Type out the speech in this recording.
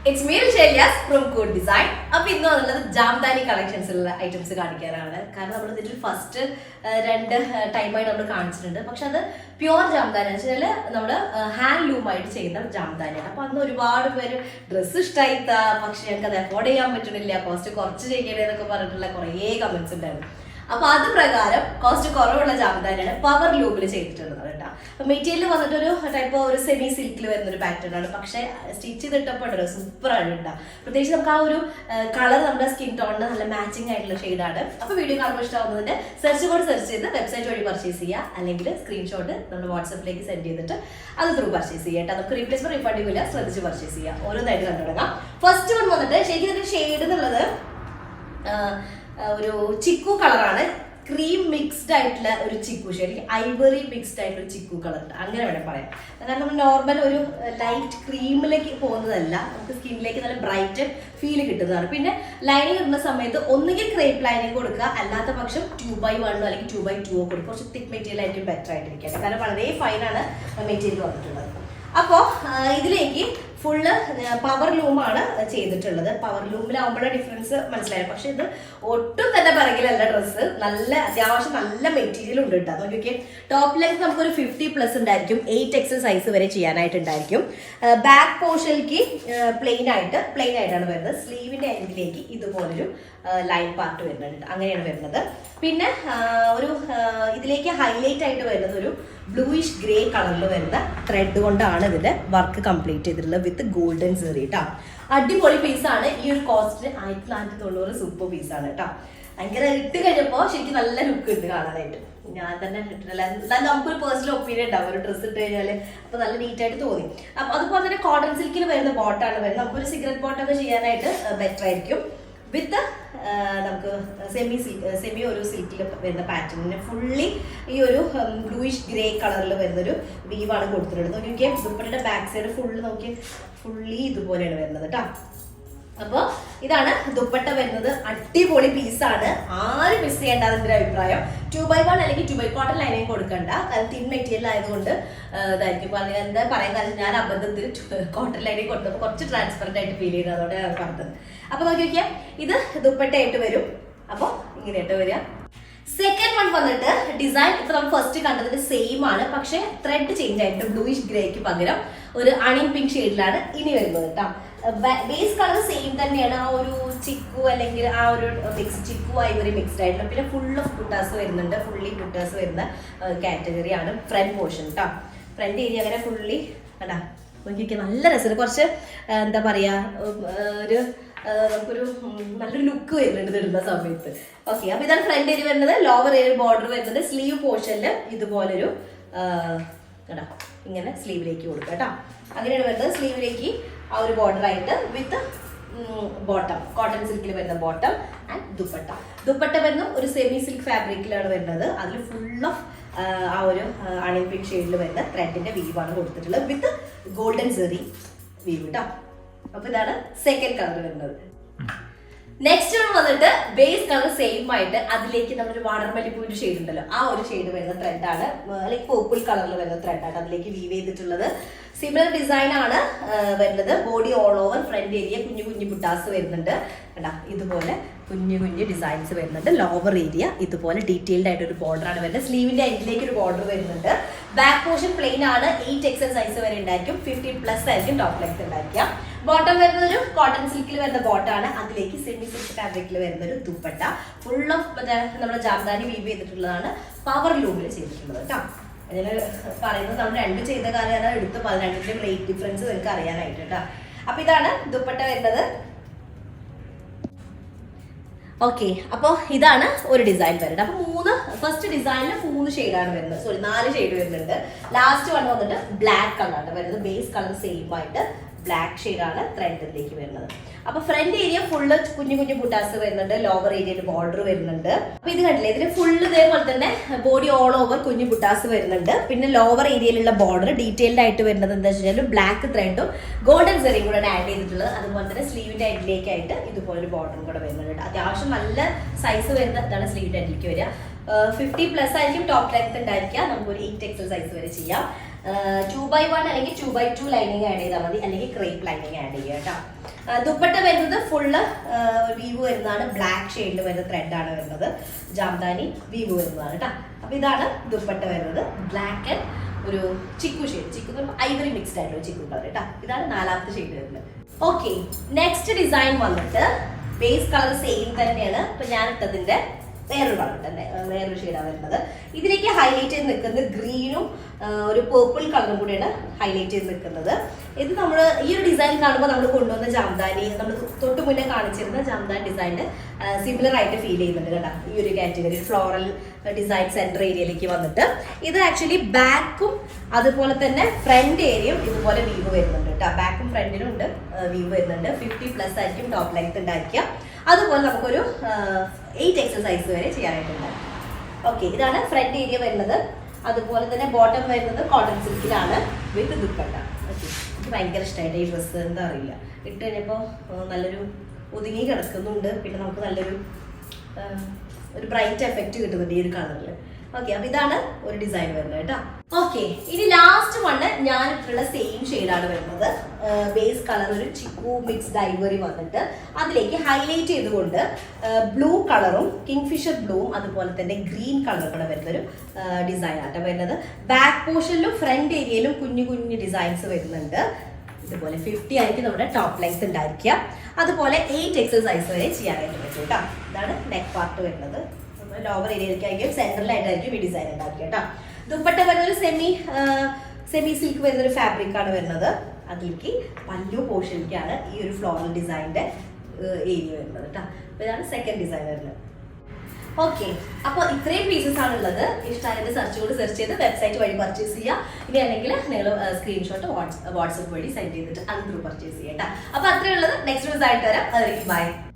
It's me, Shailyas from Code Design. അപ്പോൾ ഇന്ന് വന്നുള്ളത് Jamdani കളക്ഷൻസിലുള്ള items കാണിക്കാനാണ്. കാരണം നമ്മൾ ഇതിൽ ഫസ്റ്റ് രണ്ട് ടൈമായിട്ട് നമ്മൾ കാണിച്ചിട്ടുണ്ട്. പക്ഷെ അത് പ്യുവർ ജാംദാനി എന്ന് വെച്ചാൽ നമ്മൾ ഹാൻഡ്ലൂമായിട്ട് ചെയ്യുന്ന ജാംദാനിയാണ്. അപ്പോൾ അന്ന് ഒരുപാട് പേര് ഡ്രസ്സ് ഇഷ്ടമായിത്ത, പക്ഷെ ഞങ്ങൾക്ക് അത് അഫോർഡ് ചെയ്യാൻ പറ്റണില്ല, കോസ്റ്റ് കുറച്ച് ചെയ്യണേന്നൊക്കെ പറഞ്ഞിട്ടുള്ള കുറേ കമന്റ്സ് ഉണ്ടായിരുന്നു. അപ്പൊ അത് പ്രകാരം കോസ്റ്റ് കുറവുള്ള ജാംദാനിയാണ് പവർ ലൂമിൽ ചെയ്തിട്ടുള്ളത് കേട്ടോ. അപ്പൊ മെറ്റീരിയൽ വന്നിട്ട് ഒരു ടൈപ്പ് ഒരു സെമി സിൽക്കിൽ വരുന്ന ഒരു പാറ്റേൺ ആണ്. പക്ഷെ സ്റ്റിച്ച് ചെയ്തിട്ടപ്പോൾ ഉണ്ടല്ലോ സൂപ്പർ ആണ് ഉണ്ടാ. പ്രത്യേകിച്ച് നമുക്ക് ആ ഒരു കളർ നമ്മുടെ സ്കിൻ ടോണിന് നല്ല മാച്ചിങ് ആയിട്ടുള്ള ഷെയ്ഡാണ്. അപ്പൊ വീഡിയോ കാണുമ്പോൾ ഇഷ്ടമാവുന്നതിന്റെ സെർച്ച് കോഡ് സെർച്ച് ചെയ്ത് വെബ്സൈറ്റ് വഴി പർച്ചേസ് ചെയ്യുക, അല്ലെങ്കിൽ സ്ക്രീൻഷോട്ട് നമ്മൾ വാട്സപ്പിലേക്ക് സെൻഡ് ചെയ്തിട്ട് അത് ത്രൂ പർച്ചേസ് ചെയ്യാം കേട്ടോ. നമുക്ക് റീപ്ലേസ്മെന്റ് റീഫണ്ടിംഗ് ഇല്ല, ശ്രദ്ധിച്ച് പർച്ചേസ് ചെയ്യാം. ഓരോന്നായിട്ട് കണ്ടു തുടങ്ങാം. ഫസ്റ്റ് വൺ വന്നിട്ട് ശരിക്കും ഇതിന്റെ ഷെയ്ഡ് എന്നുള്ളത് ഒരു ചിക്കു കളറാണ്. ക്രീം മിക്സ്ഡ് ആയിട്ടുള്ള ഒരു ചിക്കു ഷെയ്ഡ്, ഐവറി മിക്സ്ഡ് ആയിട്ടുള്ള ചിക്കു കളർ അങ്ങനെ വേണം പറയാം. കാരണം നമ്മൾ നോർമൽ ഒരു ലൈറ്റ് ക്രീമിലേക്ക് പോകുന്നതല്ല, നമുക്ക് സ്കിന്നിലേക്ക് നല്ല ബ്രൈറ്റ് ഫീൽ കിട്ടുന്നതാണ്. പിന്നെ ലൈനിങ് ഇടുന്ന സമയത്ത് ഒന്നുകിൽ ക്രേപ്പ് ലൈനിങ് കൊടുക്കുക, അല്ലാത്ത പക്ഷം 2x1 അല്ലെങ്കിൽ 2x2 കൊടുക്കുക. കുറച്ച് തിക്ക് മെറ്റീരിയൽ ആയിരിക്കും ബെറ്റർ ആയിട്ടിരിക്കുക. കാരണം വളരെ ഫൈനാണ് മെറ്റീരിയൽ വന്നിട്ടുള്ളത്. അപ്പോൾ ഇതിലേക്ക് ഫുള്ള് പവർ ലൂമാണ് ചെയ്തിട്ടുള്ളത്. പവർ ലൂമിലാവുമ്പോഴേ ഡിഫറൻസ് മനസ്സിലായത്. പക്ഷെ ഇത് ഒട്ടും തന്നെ പിറകിലല്ല ഡ്രസ്സ്, നല്ല അത്യാവശ്യം നല്ല മെറ്റീരിയൽ ഉണ്ട് കേട്ടോ. നോക്കിയൊക്കെ ടോപ്പ് ലെങ്ത് നമുക്കൊരു 50+ ഉണ്ടായിരിക്കും, 8XL സൈസ് വരെ ചെയ്യാനായിട്ടുണ്ടായിരിക്കും. ബാക്ക് പോർഷനിലേക്ക് പ്ലെയിൻ ആയിട്ടാണ് വരുന്നത്. സ്ലീവിന്റെ എൻഡിലേക്ക് ഇതുപോലൊരു ലൈൻ പാർട്ട് വരുന്നുണ്ട്, അങ്ങനെയാണ് വരുന്നത്. പിന്നെ ഒരു ഇതിലേക്ക് ഹൈലൈറ്റ് ആയിട്ട് വരുന്നത് ഒരു ബ്ലൂയിഷ് ഗ്രേ കളറിൽ വരുന്ന ത്രെഡ് കൊണ്ടാണ് ഇതിന്റെ വർക്ക് കംപ്ലീറ്റ് ചെയ്തിട്ടുള്ളത് വിത്ത് ഗോൾഡൻ സെറി കേട്ടോ. അടിപൊളി പീസാണ്. ഈ ഒരു കോസ്റ്റ് 1990 സൂപ്പർ പീസാണ് കേട്ടോ. ഭയങ്കര ഇട്ട് കഴിഞ്ഞപ്പോൾ ശരിക്കും നല്ല ലുക്ക് ഉണ്ട് കാണാനായിട്ട്. ഞാൻ തന്നെ ഇട്ടിട്ടില്ല, എന്നാലും നമുക്കൊരു പേഴ്സണൽ ഒപ്പീനിയൻ ഉണ്ടാവും ഒരു ഡ്രസ്സ് ഇട്ട് കഴിഞ്ഞാല്. അപ്പൊ നല്ല നീറ്റായിട്ട് തോന്നി. അപ്പൊ അതുപോലെ തന്നെ കോട്ടൺ സിൽക്കിൽ വരുന്ന ബോട്ടാണ് വരുന്നത്. നമുക്കൊരു സിഗരറ്റ് ബോട്ടൊക്കെ ചെയ്യാനായിട്ട് ബെറ്റർ ആയിരിക്കും. വിത്ത് നമുക്ക് സെമി ഒരു സിൽക്കിൽ വരുന്ന പാറ്റേണിന് ഫുള്ളി ഈ ഒരു ബ്ലൂയിഷ് ഗ്രേ കളറിൽ വരുന്നൊരു വീവാണ് കൊടുത്തിട്ടുള്ളത്. നോക്കിയ ദുപ്പട്ടയുടെ ബാക്ക് സൈഡ് ഫുള്ളി ഇതുപോലെയാണ് വരുന്നത് കേട്ടോ. അപ്പോൾ ഇതാണ് ദുപ്പട്ട വരുന്നത്. അടിപൊളി പീസാണ്, ആരും മിസ് ചെയ്യേണ്ട അതിൻ്റെ അഭിപ്രായം. 2x1 അല്ലെങ്കിൽ 2x കോട്ടൺ ലൈനിങ് കൊടുക്കണ്ട, കാരണം തിൻ മെറ്റീരിയൽ ആയതുകൊണ്ട് ഇതായിരിക്കും. എന്താ പറയാൻ കാരണം ഞാൻ അബദ്ധത്തിൽ കോട്ടൺ ലൈനിങ് കൊടുത്തപ്പോൾ കുറച്ച് ട്രാൻസ്പെറന്റ് ആയിട്ട് ഫീൽ ചെയ്തത്, അതോടെ ഞാൻ പറഞ്ഞത്. അപ്പൊ നോക്കി നോക്കിയാൽ ഇത് ദുപ്പട്ടയായിട്ട് വരും. അപ്പോൾ ഇങ്ങനെയായിട്ട് വരിക. സെക്കൻഡ് വൺ വന്നിട്ട് ഡിസൈൻ ഇപ്പൊ നമ്മൾ ഫസ്റ്റ് കണ്ടതിന്റെ സെയിം ആണ്, പക്ഷെ ത്രെഡ് ചേഞ്ച് ആയിട്ട് ബ്ലൂയിഷ് ഗ്രേക്ക് പകരം ഒരു അണിയൻ പിങ്ക് ഷെയ്ഡിലാണ് ഇനി വരുന്നത് കേട്ടോ. ബേസ് കളർ സെയിം തന്നെയാണ്, ആ ഒരു ചിക്കു അല്ലെങ്കിൽ ആ ഒരു ചിക്കു ഐവറി മിക്സ്ഡ് ആയിട്ടുള്ള. പിന്നെ ഫുൾ ഓഫ് ബുട്ടാസ് വരുന്നുണ്ട്, ഫുള്ളി ബുട്ടാസ് വരുന്ന കാറ്റഗറിയാണ് ഫ്രണ്ട് പോർഷൻ കേട്ടോ. ഫ്രണ്ട് ഏരിയ അങ്ങനെ ഫുള്ളി കണ്ടാ നോക്കിയൊക്കെ നല്ല രസമാണ്. കുറച്ച് എന്താ പറയാ ഒരു നമുക്കൊരു നല്ലൊരു ലുക്ക് വരുന്നുണ്ട് ഇടുന്ന സമയത്ത്. ഓക്കെ, അപ്പൊ ഇതാണ് ഫ്രണ്ട് ഏരിയ വരുന്നത്. ലോവർ ഏരിയ ബോർഡർ വരുന്നത്. സ്ലീവ് പോർഷനിൽ ഇതുപോലൊരു കേട്ടോ ഇങ്ങനെ സ്ലീവിലേക്ക് കൊടുക്കുക കേട്ടോ. അങ്ങനെയാണ് വരുന്നത്. സ്ലീവിലേക്ക് ആ ഒരു ബോർഡർ ആയിട്ട് വിത്ത് ബോട്ടം, കോട്ടൺ സിൽക്കിൽ വരുന്ന ബോട്ടം ആൻഡ് ദുപ്പട്ട വരുന്ന ഒരു സെമി സിൽക്ക് ഫാബ്രിക്കിലാണ് വരുന്നത്. അതിൽ ഫുൾ ഓഫ് ആ ഒരു അണിയൻ പിങ്ക് ഷെയ്ഡിൽ വരുന്ന ത്രെഡിന്റെ വീവാണ് കൊടുത്തിട്ടുള്ളത് വിത്ത് ഗോൾഡൻ സെറി വീവ് കേട്ടോ. അപ്പൊ ഇതാണ് സെക്കൻഡ് കളർ വരുന്നത്. നെക്സ്റ്റ് വന്നിട്ട് ബേസ് കളർ സെയിം ആയിട്ട് അതിലേക്ക് നമ്മളൊരു വാട്ടർമെലിപ്പൂവിന്റെ ഷെയ്ഡ് ഉണ്ടല്ലോ, ആ ഒരു ഷെയ്ഡ് വരുന്ന ത്രെഡാണ്, ലൈക്ക് പേർപ്പിൾ കളറിൽ വരുന്ന ത്രെഡാണ് അതിലേക്ക് വീവ് ചെയ്തിട്ടുള്ളത്. സിമിലർ ഡിസൈൻ ആണ് വരുന്നത്. Body all over front area കുഞ്ഞു ബുട്ടാസ് വരുന്നുണ്ട് കേട്ടാ. ഇതുപോലെ കുഞ്ഞു ഡിസൈൻസ് വരുന്നുണ്ട്. ലോവർ ഏരിയ ഇതുപോലെ ഡീറ്റെയിൽഡ് ആയിട്ട് ഒരു ബോർഡർ ആണ് വരുന്നത്. സ്ലീവിന്റെ എൻഡിലേക്ക് ഒരു ബോർഡർ വരുന്നുണ്ട്. ബാക്ക് പോർഷൻ പ്ലെയിൻ ആണ്, 8XL സൈസ് വരെ ഉണ്ടായിരിക്കും. 50+ ആയിരിക്കും ടോപ്പ് ലെങ്ത് ഉണ്ടായിരിക്കുക. ബോട്ടം വരുന്നത് ഒരു കോട്ടൺ സിൽക്കിൽ വരുന്ന ബോട്ടാണ്. അതിലേക്ക് സെമി സിൽക്ക് ഫാബ്രിക്കിൽ വരുന്ന ഒരു ദുപ്പട്ട ഫുൾ ഓഫ് നമ്മുടെ ജാംദാനി വീവ് ചെയ്തിട്ടുള്ളതാണ്. പവർ ലൂമിൽ ചെയ്തിട്ടുള്ളത് കേട്ടോ. അതിന് പറയുന്നത് നമ്മൾ രണ്ടും ചെയ്ത കാര്യം എടുത്ത് 12ന്റെ റേറ്റ് ഡിഫറൻസ് നിങ്ങൾക്ക് അറിയാനായിട്ട് കേട്ടോ. അപ്പൊ ഇതാണ് ദുപ്പട്ട വരുന്നത്. ഓക്കെ, അപ്പോൾ ഇതാണ് ഒരു ഡിസൈൻ വരുന്നത്. അപ്പൊ ഫസ്റ്റ് ഡിസൈനിൽ 3 ഷെയ്ഡാണ് വരുന്നത്, 4 ഷെയ്ഡ് വരുന്നുണ്ട്. ലാസ്റ്റ് വൺ വന്നിട്ട് ബ്ലാക്ക് കളറാണ് വരുന്നത്. ബേസ് കളർ സെയിം ആയിട്ട് ബ്ലാക്ക് ഷെയ്ഡാണ് ത്രെഡിലേക്ക് വരുന്നത്. അപ്പൊ ഫ്രണ്ട് ഏരിയ ഫുള്ള് കുഞ്ഞു ബുട്ടാസ് വരുന്നുണ്ട്. ലോവർ ഏരിയയിൽ ബോർഡർ വരുന്നുണ്ട്. അപ്പൊ ഇത് കണ്ടില്ലേ, ഇതിന് ഫുള്ള് ഇതേപോലെ തന്നെ ബോഡി ഓൾ ഓവർ കുഞ്ഞു ബുട്ടാസ് വരുന്നുണ്ട്. പിന്നെ ലോവർ ഏരിയയിലുള്ള ബോർഡർ ഡീറ്റെയിൽഡ് ആയിട്ട് വരുന്നത് എന്താ വെച്ചാൽ ബ്ലാക്ക് ത്രെഡും ഗോൾഡൻ സെറിയും കൂടെ ആഡ് ചെയ്തിട്ടുള്ളത്. അതുപോലെ തന്നെ സ്ലീവിന്റെ എൻഡിലേക്കായിട്ട് ഇതുപോലൊരു ബോർഡറും കൂടെ വരുന്നുണ്ട്. അത്യാവശ്യം നല്ല സൈസ് വരുന്ന ഇതാണ് സ്ലീവിന്റെ എൻഡിലേക്ക് വരിക. 50+ ആയിരിക്കും ടോപ്പ് ലെങ്ത് ഉണ്ടായിരിക്കുക. നമുക്കൊരു 8XL സൈസ് വരെ ചെയ്യാം. 2x1 അല്ലെങ്കിൽ 2x2 ലൈനിങ് ആഡ് ചെയ്താൽ മതി, അല്ലെങ്കിൽ ക്രേപ്പ് ലൈനിങ് ആഡ് ചെയ്യുക കേട്ടോ. ദുപ്പട്ട വരുന്നത് ഫുള്ള് വീവ് വരുന്നതാണ്, ബ്ലാക്ക് ഷെയ്ഡിൽ വരുന്ന ത്രെഡാണ് വരുന്നത്, ജാംദാനി വീവ് വരുന്നതാണ് കേട്ടോ. അപ്പൊ ഇതാണ് ദുപ്പട്ട വരുന്നത്, ബ്ലാക്ക് ആൻഡ് ഒരു chikoo shade, chikoo ivory mixed ആയിട്ടുള്ള ചിക്കു കളർ കേട്ടോ. ഇതാണ് 4ാമത്തെ ഷെയ്ഡ് വരുന്നത്. ഓക്കെ, നെക്സ്റ്റ് ഡിസൈൻ വന്നിട്ട് ബേസ് കളർ സെയിം തന്നെയാണ്. ഇപ്പൊ ഞാൻ ഇട്ടതിന്റെ വേറൊരു കളർ തന്നെ, വേറൊരു ഷെയ്ഡാണ് വരുന്നത്. ഇതിലേക്ക് ഹൈലൈറ്റ് ചെയ്ത് നിൽക്കുന്നത് ഗ്രീനും ഒരു പേർപ്പിൾ കളറും കൂടിയാണ് ഹൈലൈറ്റ് ചെയ്ത് നിൽക്കുന്നത്. ഇത് നമ്മൾ ഈ ഒരു ഡിസൈൻ കാണുമ്പോൾ നമ്മൾ കൊണ്ടുവന്ന ജാംദാനി, നമ്മൾ തൊട്ട് മുന്നേ കാണിച്ചിരുന്ന ജാംദാനി ഡിസൈനിന് സിമിലർ ആയിട്ട് ഫീൽ ചെയ്യുന്നുണ്ട് കേട്ടോ. ഈ ഒരു കാറ്റഗറി ഫ്ലോറൽ ഡിസൈൻ സെന്റർ ഏരിയയിലേക്ക് വന്നിട്ട് ഇത് ആക്ച്വലി ബാക്കും അതുപോലെ തന്നെ ഫ്രണ്ട് ഏരിയയും ഇതുപോലെ വീവ് വരുന്നുണ്ട് കേട്ടോ. ബാക്കും ഫ്രണ്ടിലും ഉണ്ട് വീവ് വരുന്നുണ്ട്. 50+ ആയിരിക്കും ടോപ്പ് ലെങ്ത് ഉണ്ടായിരിക്കുക. അതുപോലെ നമുക്കൊരു 8XL സൈസ് വരെ ചെയ്യാനായിട്ടുണ്ട്. ഓക്കെ, ഇതാണ് ഫ്രണ്ട് ഏരിയ വരുന്നത്. അതുപോലെ തന്നെ ബോട്ടം വരുന്നത് കോട്ടൺ സിൽക്കിലാണ് വിത്ത് ദുപ്പട്ട. ഓക്കെ, എനിക്ക് ഭയങ്കര ഇഷ്ടമായിട്ട് ഈ ഡ്രസ്സ്, എന്താ അറിയില്ല, ഇട്ട് കഴിഞ്ഞപ്പോൾ നല്ലൊരു ഒതുങ്ങി കിടക്കുന്നുണ്ട്. പിന്നെ നമുക്ക് നല്ലൊരു ബ്രൈറ്റ് എഫക്റ്റ് കിട്ടുന്നുണ്ട് ഈ ഒരു കളറിൽ. ഓക്കെ, അപ്പൊ ഇതാണ് ഒരു ഡിസൈൻ വരുന്നത് കേട്ടോ. ഓക്കെ, ഇനി ലാസ്റ്റ് വണ് ഞാൻ ഇട്ടുള്ള സെയിം ഷെയ്ഡാണ് വരുന്നത്. ബേസ് കളർ ഒരു ചിക്കു മിക്സ്ഡ് ഐവറി വന്നിട്ട് അതിലേക്ക് ഹൈലൈറ്റ് ചെയ്തുകൊണ്ട് ബ്ലൂ കളറും കിങ്ഫിഷർ ബ്ലൂവും അതുപോലെ തന്നെ ഗ്രീൻ കളറും കൂടെ വരുന്നൊരു ഡിസൈൻ ആട്ടോ വരുന്നത്. ബാക്ക് പോർഷനിലും ഫ്രണ്ട് ഏരിയയിലും കുഞ്ഞു കുഞ്ഞു ഡിസൈൻസ് വരുന്നുണ്ട്. ഇതുപോലെ 50 ആയിരിക്കും നമ്മുടെ ടോപ്പ് ലെങ്ത് ഉണ്ടായിരിക്കുക. അതുപോലെ 8XL സൈസ് വരെ ചെയ്യാനായിട്ട് പറ്റും കേട്ടോ. ഇതാണ് നെക്ക് പാർട്ട് വരുന്നത്. ലോവർ ഏരിയയിലേക്കായിരിക്കും സെൻട്രലായിട്ടായിരിക്കും ഈ ഡിസൈൻ ഉണ്ടാക്കുക കേട്ടോ. ദുപ്പട്ട വരുന്നൊരു സെമി സിൽക്ക് വരുന്നൊരു ഫാബ്രിക് ആണ് വരുന്നത്. അതിലേക്ക് പല്ലു പോർഷനിലേക്കാണ് ഈ ഒരു ഫ്ലോറൽ ഡിസൈനിന്റെ ഏരിയ വരുന്നത് കേട്ടോ. അപ്പൊ ഇതാണ് സെക്കൻഡ് ഡിസൈൻ വരുന്നത്. ഓക്കെ, അപ്പോൾ ഇത്രയും പീസസ് ആണുള്ളത്. ഇഷ്ടമായത് സെർച്ച് ചെയ്ത് വെബ്സൈറ്റ് വഴി പർച്ചേസ് ചെയ്യുക. ഇനി അല്ലെങ്കിൽ നിങ്ങൾ സ്ക്രീൻഷോട്ട് വാട്സപ്പ് വഴി സെൻഡ് ചെയ്തിട്ട് അത് ത്രൂ പർച്ചേസ് ചെയ്യാം കേട്ടോ. അപ്പോൾ അത്രയുള്ളത്. നെക്സ്റ്റ് ഡിസൈൻ തരാം. അതായിരിക്കും ബൈ.